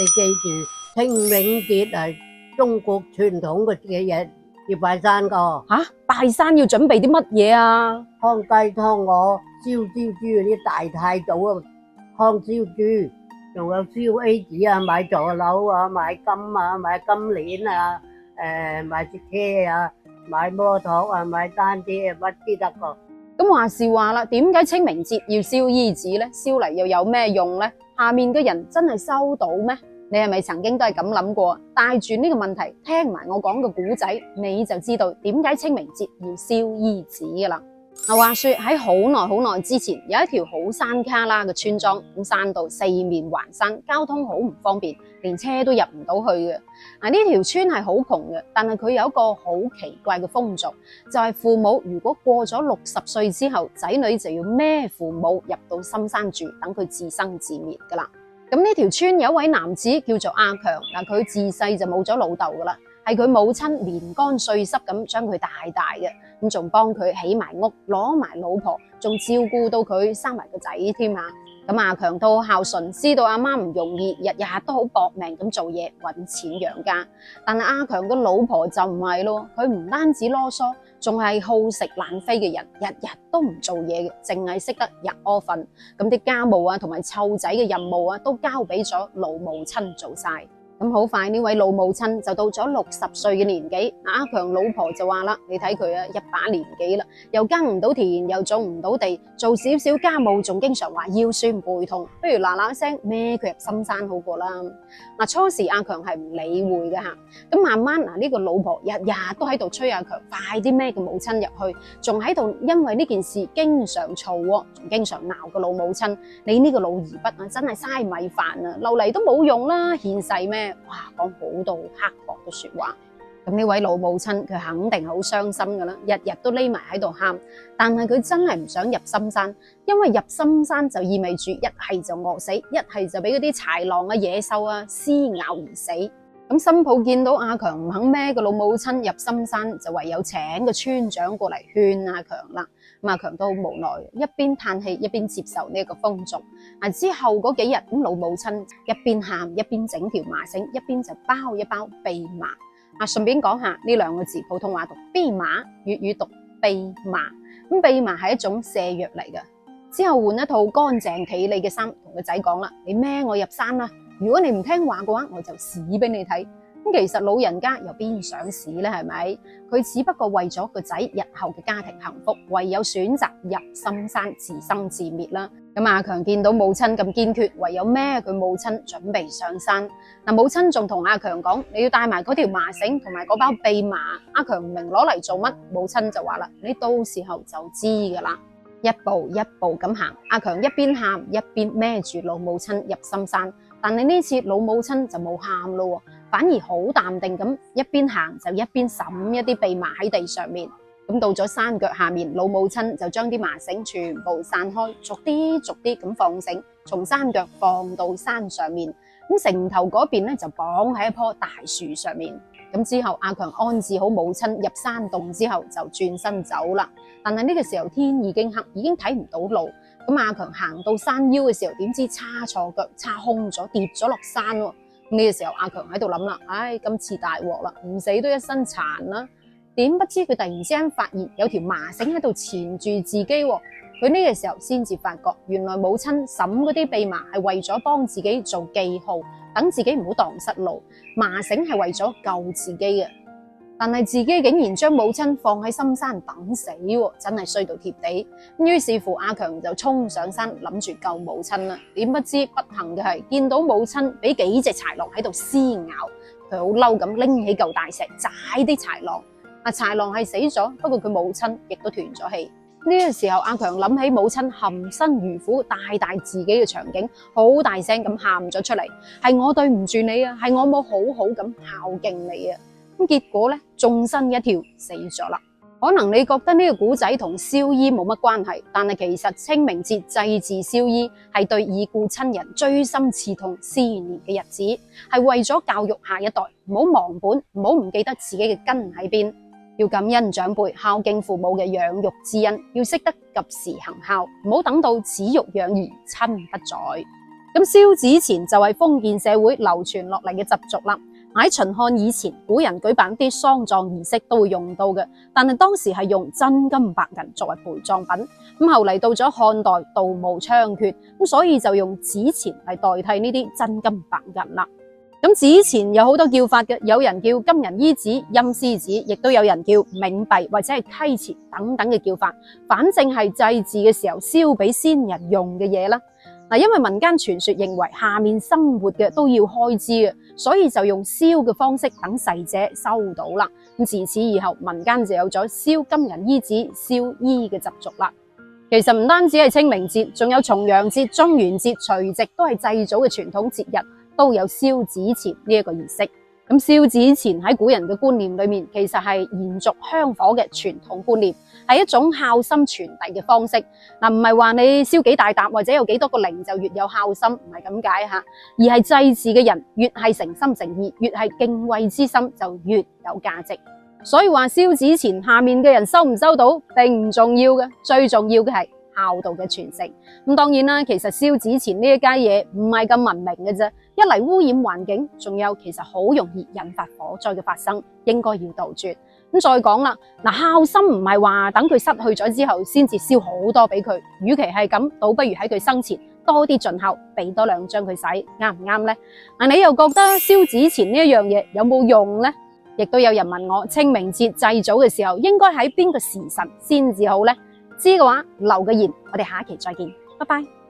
你記住，清明節係中國傳統嘅日，要拜山噶。吓，拜山要準備啲乜嘢啊？劏雞、劏鵝、燒燒豬嗰啲大太祖啊，劏燒豬，仲有燒 A 子啊，買座樓啊，買金啊，買金鏈啊，買隻車啊，買摩托啊，買單車啊，乜都得個。咁話是話啦，點解清明節要燒衣紙呢？燒嚟又有咩用呢？下面嘅人真係收到咩？你係咪曾經都係咁諗過？帶住呢個問題，聽埋我講個古仔，你就知道點解清明節要燒衣紙噶啦。話說喺好耐之前，有一條好山卡拉嘅村莊，咁山道四面環山，交通好唔方便，連車都入唔到去嘅。呢條村係好窮嘅，但係佢有一個好奇怪嘅風俗，就係父母如果過咗60歲之後，仔女就要孭父母入到深山住，等佢自生自滅噶啦。咁呢條村有一位男子叫做阿強，佢自細就冇咗老豆噶啦，係佢母親年乾歲濕咁將佢大嘅，咁仲幫佢起埋屋，攞埋老婆，仲照顧到佢生埋個仔添啊！咁阿強都好孝順，知道阿媽唔容易，日日都好搏命咁做嘢搵錢養家。但係阿強個老婆就唔係咯，佢唔單止囉嗦，仲係好食懶飛嘅人，日日都唔做嘢嘅，淨係識得日屙瞓。咁啲家務啊同埋湊仔嘅任務啊，都交俾咗老母親做晒。咁好快呢位老母親就到咗60歲嘅年紀，阿強老婆就話啦：你睇佢啊，一把年紀啦，又耕唔到田，又種唔到地，做少少家務，仲經常話腰酸背痛，不如嗱嗱聲孭佢入深山好過啦。初時阿強係唔理會嘅吓，咁慢慢呢個老婆日日都喺度催阿強快啲孭個母親入去，仲喺度因為呢件事經常嘈，仲經常鬧個老母親：你呢個老二筆啊，真係嘥米飯啊，留嚟都冇用啦，現世咩？哇，講好多刻薄嘅說話。咁呢位老母親佢肯定好傷心噶啦，日日都匿埋喺度喊。但係佢真係唔想入深山，因為入深山就意味住一係就餓死，一係就俾嗰啲豺狼啊、野獸啊撕咬而死。咁新抱見到阿強唔肯孭個老母親入深山，就唯有請個村長過嚟勸阿強啦。咁阿強都好無奈，一邊嘆氣一邊接受呢個風俗。之後嗰幾日，咁老母親一邊喊一邊整條麻繩，一邊就包一包蓖麻。順便講下呢兩個字，普通話讀蓖麻，粵語讀蓖麻。咁蓖麻係一種瀉藥嚟嘅。之後換一套乾淨企理嘅衫，同個仔講啦：你孭我入山啦！如果你唔聽話嘅話，我就死俾你睇。咁其實老人家又邊想死呢？係咪？佢只不過為咗個仔日後嘅家庭幸福，唯有選擇入深山自生自滅啦。咁阿強見到母親咁堅決，唯有孭佢母親準備上山。母親仲同阿強講：你要帶埋嗰條麻繩同埋嗰包蓖麻。阿強唔明攞嚟做乜，母親就話啦：你到時候就知噶啦。一步一步咁行，阿強一邊喊一邊孭住老母親入深山。但係呢次老母親就冇喊咯，反而好淡定咁一邊行就一邊揼一啲蓖麻喺地上面。咁到咗山腳下面，老母親就將啲麻繩全部散開，逐啲咁放繩，從山腳放到山上面。咁城頭嗰邊咧就綁喺一棵大樹上面。咁之後阿強安置好母親入山洞之後就轉身走啦。但係呢個時候天已經黑，已經睇唔到路。咁阿強行到山腰嘅時候，點知叉錯腳，叉空咗，跌咗落山喎。呢個時候阿強喺度諗啦：唉，今次大鑊啦，唔死都一身殘啦。點不知佢突然之間發現有條麻繩喺度纏住自己。佢呢個時候先至發覺，原來母親審嗰啲蓖麻係為咗幫自己做記號，等自己唔好蕩失路。麻繩係為咗救自己嘅。但係自己竟然將母親放喺深山等死，真係衰到貼地。於是乎阿強就衝上山諗住救母親啦。點不知不幸嘅係見到母親俾幾隻豺狼喺度撕咬，佢好嬲咁拎起嚿大石踩啲豺狼。豺狼係死咗，不過佢母親亦都斷咗氣。呢個時候阿強諗起母親含辛茹苦帶大自己嘅場景，好大聲咁喊咗出嚟：係我對唔住你啊，係我冇好好咁孝敬你啊！咁結果咧，縱身一跳死咗啦。可能你覺得呢個古仔同燒衣冇乜關係，但係其實清明節祭祀燒衣係對已故親人錐心刺痛思念嘅日子，係為咗教育下一代唔好忘本，唔好唔記得自己嘅根喺邊，要感恩長輩，孝敬父母嘅養育之恩，要識得及時行孝，唔好等到子欲養而親不在。咁燒紙錢就係封建社會流傳落嚟嘅習俗啦。喺秦漢以前，古人舉辦啲喪葬儀式都會用到嘅，但係當時係用真金白銀作為陪葬品。咁後嚟到咗漢代，盜墓猖獗，咁所以就用紙錢嚟代替呢啲真金白銀啦。咁紙錢有好多叫法嘅，有人叫金銀衣紙、陰司紙，亦都有人叫冥幣或者係溪錢等等嘅叫法。反正係祭祀嘅時候燒俾先人用嘅嘢啦。因為民間傳說認為下面生活嘅都要開支嘅，所以就用燒嘅方式等逝者收到啦。咁自此以後，民間就有咗燒金銀衣紙、燒衣嘅習俗啦。其實唔單止係清明節，仲有重陽節、中元節、除夕都係祭祖嘅傳統節日，都有燒紙錢呢一個儀式。咁燒紙錢喺古人嘅觀念裏面，其實係延續香火嘅傳統觀念，係一種孝心傳遞嘅方式。唔係話你燒幾大笪或者有幾多個零就越有孝心，唔係咁解吓，而係祭祀嘅人越係誠心誠意，越係敬畏之心，就越有價值。所以話燒紙錢下面嘅人收唔收到並唔重要嘅，最重要嘅係孝道嘅傳承。咁當然啦，其實燒紙錢呢一家嘢唔係咁文明嘅啫，一嚟污染環境，仲有其實好容易引發火災嘅發生，應該要杜絕。咁再講啦，孝心唔係話等佢失去咗之後先至燒好多俾佢，與其係咁，倒不如喺佢生前多啲盡孝，俾多2張佢使，啱唔啱呢？你又覺得燒紙錢呢一樣嘢有冇用呢？亦都有人問我，清明節祭祖嘅時候應該喺邊個時辰先至好呢？知嘅話留個言，我哋下期再見，拜拜。